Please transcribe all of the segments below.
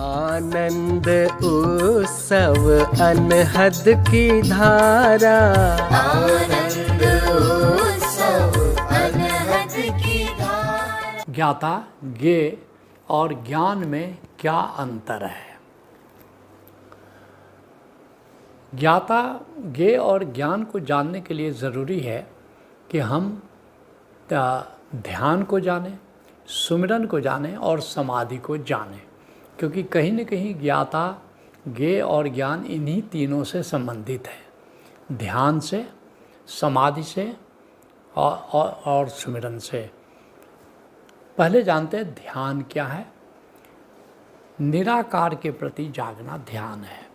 आनंद उत्सव अनहद की धारा, आनंद उत्सव अनहद की धारा। ज्ञाता, ज्ञेय और ज्ञान में क्या अंतर है? ज्ञाता, ज्ञेय और ज्ञान को जानने के लिए ज़रूरी है कि हम ध्यान को जानें, सुमिरन को जानें और समाधि को जानें, क्योंकि कहीं न कहीं ज्ञाता, ज्ञेय और ज्ञान इन्हीं तीनों से संबंधित है, ध्यान से, समाधि से और सुमिरन से। पहले जानते हैं ध्यान क्या है। निराकार के प्रति जागना ध्यान है।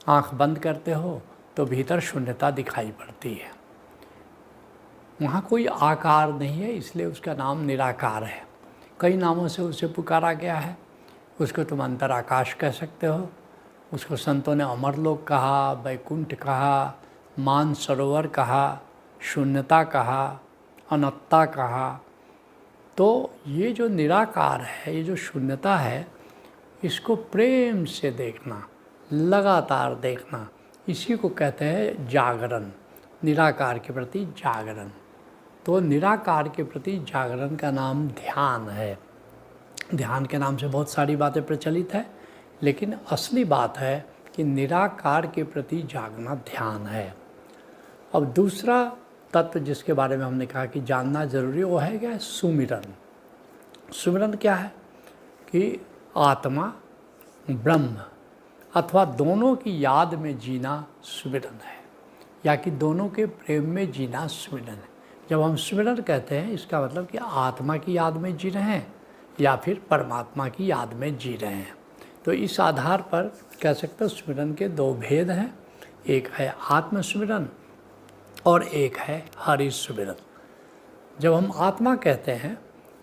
आँख बंद करते हो तो भीतर शून्यता दिखाई पड़ती है, वहाँ कोई आकार नहीं है, इसलिए उसका नाम निराकार है। कई नामों से उसे पुकारा गया है। उसको तुम अंतर आकाश कह सकते हो, उसको संतों ने अमरलोक कहा, वैकुंठ कहा, मानसरोवर कहा, शून्यता कहा, अनंतता कहा। तो ये जो निराकार है, ये जो शून्यता है, इसको प्रेम से देखना, लगातार देखना, इसी को कहते हैं जागरण, निराकार के प्रति जागरण। तो निराकार के प्रति जागरण का नाम ध्यान है। ध्यान के नाम से बहुत सारी बातें प्रचलित है, लेकिन असली बात है कि निराकार के प्रति जागना ध्यान है। अब दूसरा तत्व जिसके बारे में हमने कहा कि जानना जरूरी, वो है क्या? सुमिरन। सुमिरन क्या है? कि आत्मा, ब्रह्म अथवा दोनों की याद में जीना सुमिरन है, या कि दोनों के प्रेम में जीना सुमिरन है। जब हम सुमिरन कहते हैं, इसका मतलब कि आत्मा की याद में जी रहे हैं या फिर परमात्मा की याद में जी रहे हैं। तो इस आधार पर कह सकते हैं सुमिरन के दो भेद हैं, एक है आत्म सुमिरन और एक है हरि सुमिरन। जब हम आत्मा कहते हैं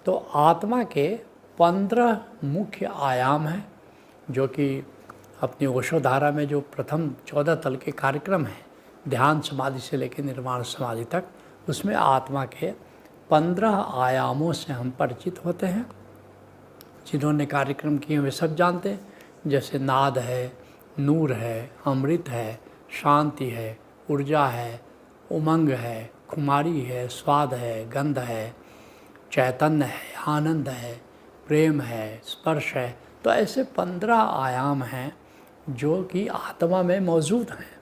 तो आत्मा के 15 मुख्य आयाम हैं, जो कि अपनी ओशोधारा में जो प्रथम 14 तल के कार्यक्रम हैं, ध्यान समाधि से लेकर निर्वाण समाधि तक, उसमें आत्मा के 15 आयामों से हम परिचित होते हैं। जिन्होंने कार्यक्रम किए वे सब जानते हैं, जैसे नाद है, नूर है, अमृत है, शांति है, ऊर्जा है, उमंग है, खुमारी है, स्वाद है, गंध है, चैतन्य है, आनंद है, प्रेम है, स्पर्श है। तो ऐसे 15 आयाम हैं जो कि आत्मा में मौजूद हैं,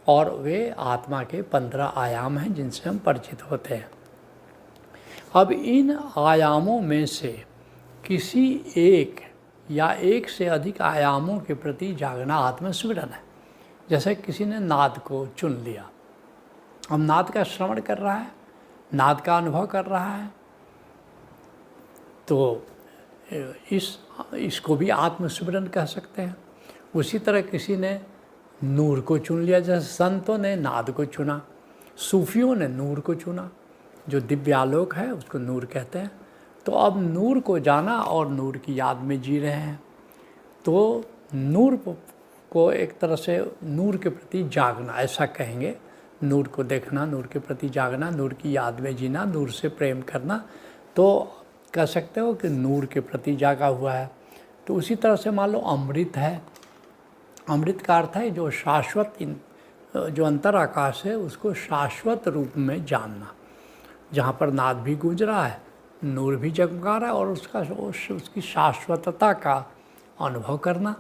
और वे आत्मा के 15 आयाम हैं जिनसे हम परिचित होते हैं। अब इन आयामों में से किसी एक या एक से अधिक आयामों के प्रति जागना आत्मस्मरण है। जैसे किसी ने नाद को चुन लिया, अब नाद का श्रवण कर रहा है, नाद का अनुभव कर रहा है, तो इसको भी आत्मस्मरण कह सकते हैं। उसी तरह किसी ने नूर को चुन लिया, जैसे संतों ने नाद को चुना, सूफियों ने नूर को चुना, जो दिव्यालोक है उसको नूर कहते हैं। तो अब नूर को जाना और नूर की याद में जी रहे हैं, तो नूर को एक तरह से नूर के प्रति जागना ऐसा कहेंगे। नूर को देखना, नूर के प्रति जागना, नूर की याद में जीना, नूर से प्रेम करना, तो कह सकते हो कि नूर के प्रति जागा हुआ है। तो उसी तरह से मान लो अमृत है। अमृत का अर्थ है जो शाश्वत, जो अंतर आकाश है उसको शाश्वत रूप में जानना, जहाँ पर नाद भी गूंज रहा है, नूर भी जगमगा रहा है, और उसकी शाश्वतता का अनुभव करना।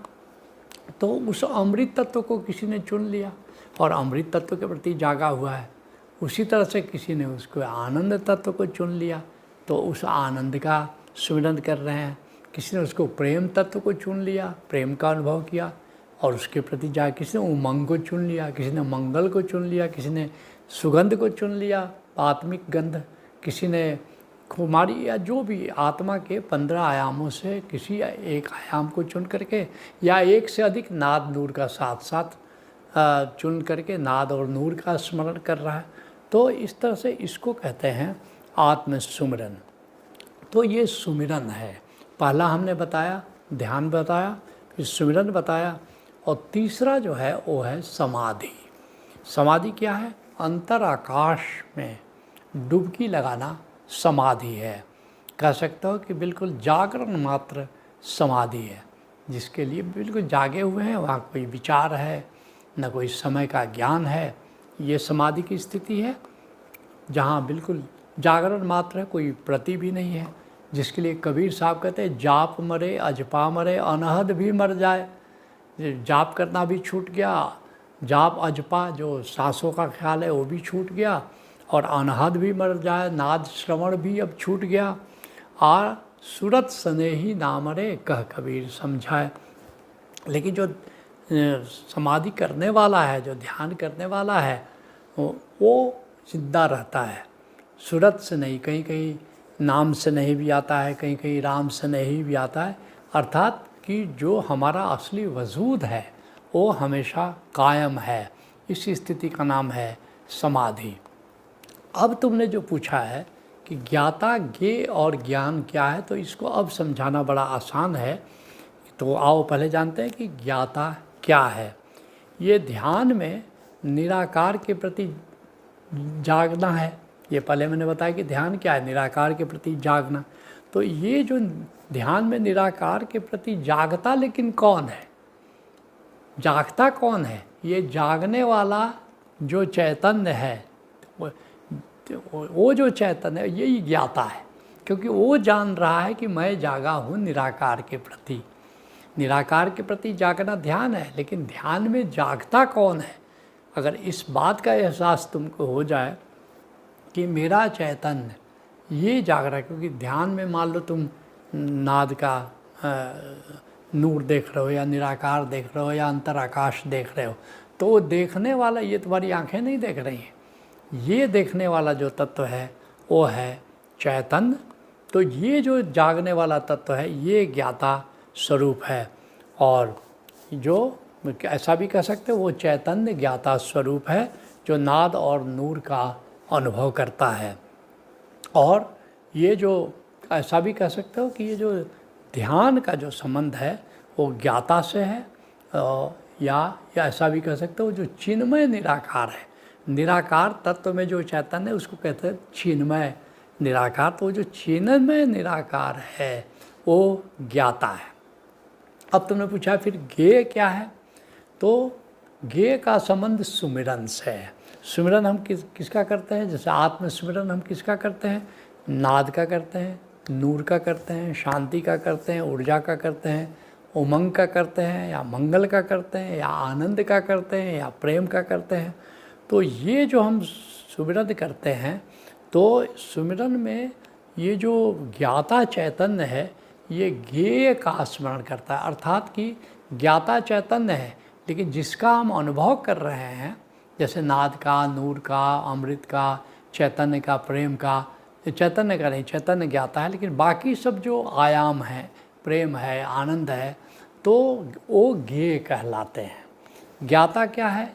तो उस अमृत तत्व को किसी ने चुन लिया और अमृत तत्व के प्रति जागा हुआ है। उसी तरह से किसी ने उसको आनंद तत्व को चुन लिया, तो उस आनंद का सुमिरन कर रहे हैं। किसी ने उसको प्रेम तत्व को चुन लिया, प्रेम का अनुभव किया और उसके प्रति जाए। किसी ने उमंग को चुन लिया, किसी ने मंगल को चुन लिया, किसी ने सुगंध को चुन लिया, आत्मिक गंध, किसी ने खुमारी, या जो भी आत्मा के 15 आयामों से किसी एक आयाम को चुन करके, या एक से अधिक नाद नूर का साथ साथ चुन करके नाद और नूर का स्मरण कर रहा है। तो इस तरह से इसको कहते हैं आत्म सुमिरन। तो ये सुमिरन है। पहला हमने बताया ध्यान, बताया, फिर सुमिरन बताया, और तीसरा जो है वो है समाधि। समाधि क्या है? अंतर आकाश में डुबकी लगाना समाधि है। कह सकते हो कि बिल्कुल जागरण मात्र समाधि है। जिसके लिए बिल्कुल जागे हुए हैं, वहाँ कोई विचार है, न कोई समय का ज्ञान है, ये समाधि की स्थिति है जहाँ बिल्कुल जागरण मात्र है, कोई प्रति भी नहीं है। जिसके लिए कबीर साहब कहते हैं जाप मरे अजपा मरे अनहद भी मर जाए। जाप करना भी छूट गया, जाप अजपा जो सांसों का ख्याल है वो भी छूट गया, और अनहद भी मर जाए, नाद श्रवण भी अब छूट गया। और सूरत स्नेही ना मरे कह कबीर समझाए। लेकिन जो समाधि करने वाला है, जो ध्यान करने वाला है, वो जिंदा रहता है। सूरत से नहीं, कहीं कहीं नाम से नहीं भी आता है, कहीं कहीं राम से नहीं भी आता है। अर्थात कि जो हमारा असली वजूद है वो हमेशा कायम है। इस स्थिति का नाम है समाधि। अब तुमने जो पूछा है कि ज्ञाता ज्ञेय और ज्ञान क्या है, तो इसको अब समझाना बड़ा आसान है। तो आओ पहले जानते हैं कि ज्ञाता क्या है। ये ध्यान में निराकार के प्रति जागना है। ये पहले मैंने बताया कि ध्यान क्या है, निराकार के प्रति जागना। तो ये जो ध्यान में निराकार के प्रति जागता, लेकिन कौन है, जागता कौन है? ये जागने वाला जो चैतन्य है, वो जो चैतन्य है यही ज्ञाता है। क्योंकि वो जान रहा है कि मैं जागा हूँ निराकार के प्रति। निराकार के प्रति जागना ध्यान है, लेकिन ध्यान में जागता कौन है? अगर इस बात का एहसास तुमको हो जाए कि मेरा चैतन्य ये जाग रहा है, क्योंकि ध्यान में मान लो तुम नाद का नूर देख रहे हो, या निराकार देख रहे हो, या अंतर आकाश देख रहे हो, तो वो देखने वाला, ये तुम्हारी आंखें नहीं देख रही हैं, ये देखने वाला जो तत्व है वो है चैतन्य। तो ये जो जागने वाला तत्व है ये ज्ञाता स्वरूप है। और जो ऐसा भी कह सकते हो वो चैतन्य ज्ञाता स्वरूप है जो नाद और नूर का अनुभव करता है। और ये जो ऐसा भी कह सकते हो कि ये जो ध्यान का जो संबंध है वो ज्ञाता से है, या ऐसा भी कह सकते हो जो चिन्मय निराकार है। निराकार तत्व में जो चैतन्य है उसको कहते हैं चिन्मय निराकार। तो जो चिन्मय निराकार है वो ज्ञाता है। अब तुमने पूछा फिर ज्ञेय क्या है, तो ज्ञेय का संबंध सुमिरन से है। सुमिरन हम किसका करते हैं? जैसे आत्म सुमिरन हम किसका करते हैं? नाद का करते हैं, नूर का करते हैं, शांति का करते हैं, ऊर्जा का करते हैं, उमंग का करते हैं, या मंगल का करते हैं, या आनंद का करते हैं, या प्रेम का करते हैं। तो ये जो हम सुमिरन करते हैं, तो सुमिरन में ये जो ज्ञाता चैतन्य है ये ज्ञेय का स्मरण करता है। अर्थात कि ज्ञाता चैतन्य है, लेकिन जिसका हम अनुभव कर रहे हैं, जैसे नाद का, नूर का, अमृत का, चैतन्य का, प्रेम का, चैतन्य का नहीं, चैतन्य ज्ञाता है, लेकिन बाकी सब जो आयाम हैं, प्रेम है, आनंद है, तो वो ज्ञेय कहलाते हैं। ज्ञाता क्या है?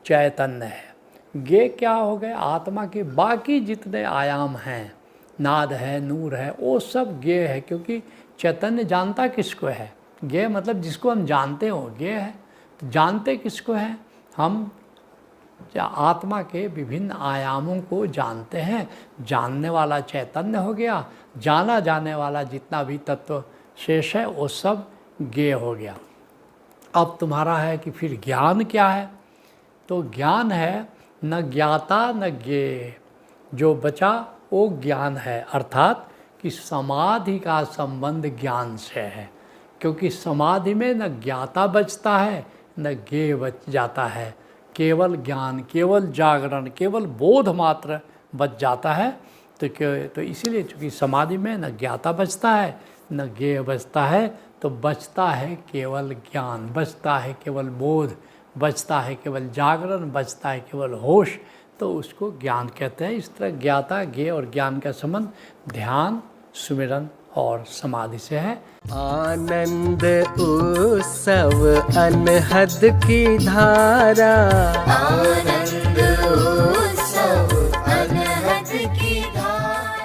चैतन्य है। ज्ञेय क्या हो गए? आत्मा के बाकी जितने आयाम हैं, नाद है, नूर है, वो सब ज्ञेय है। क्योंकि चैतन्य जानता किसको है? ज्ञेय मतलब जिसको हम जानते हो ज्ञेय है। तो जानते किसको हैं? हम आत्मा के विभिन्न आयामों को जानते हैं। जानने वाला चैतन्य हो गया, जाना जाने वाला जितना भी तत्व शेष है वो सब ज्ञेय हो गया। अब तुम्हारा है कि फिर ज्ञान क्या है? तो ज्ञान है न ज्ञाता न ज्ञेय, जो बचा वो ज्ञान है। अर्थात कि समाधि का संबंध ज्ञान से है, क्योंकि समाधि में न ज्ञाता बचता है न ज्ञेय बच जाता है। केवल ज्ञान, केवल जागरण, केवल बोध मात्र बच जाता है। तो इसीलिए चूँकि समाधि में न ज्ञाता बचता है न ज्ञेय बचता है, तो बचता है केवल ज्ञान, बचता है केवल बोध, बचता है केवल जागरण, बचता है केवल होश। तो उसको ज्ञान कहते हैं। इस तरह ज्ञाता, ज्ञेय और ज्ञान का संबंध ध्यान, सुमिरन और समाधि से है। आनंद उत्सव अनहद की धारा, आनंद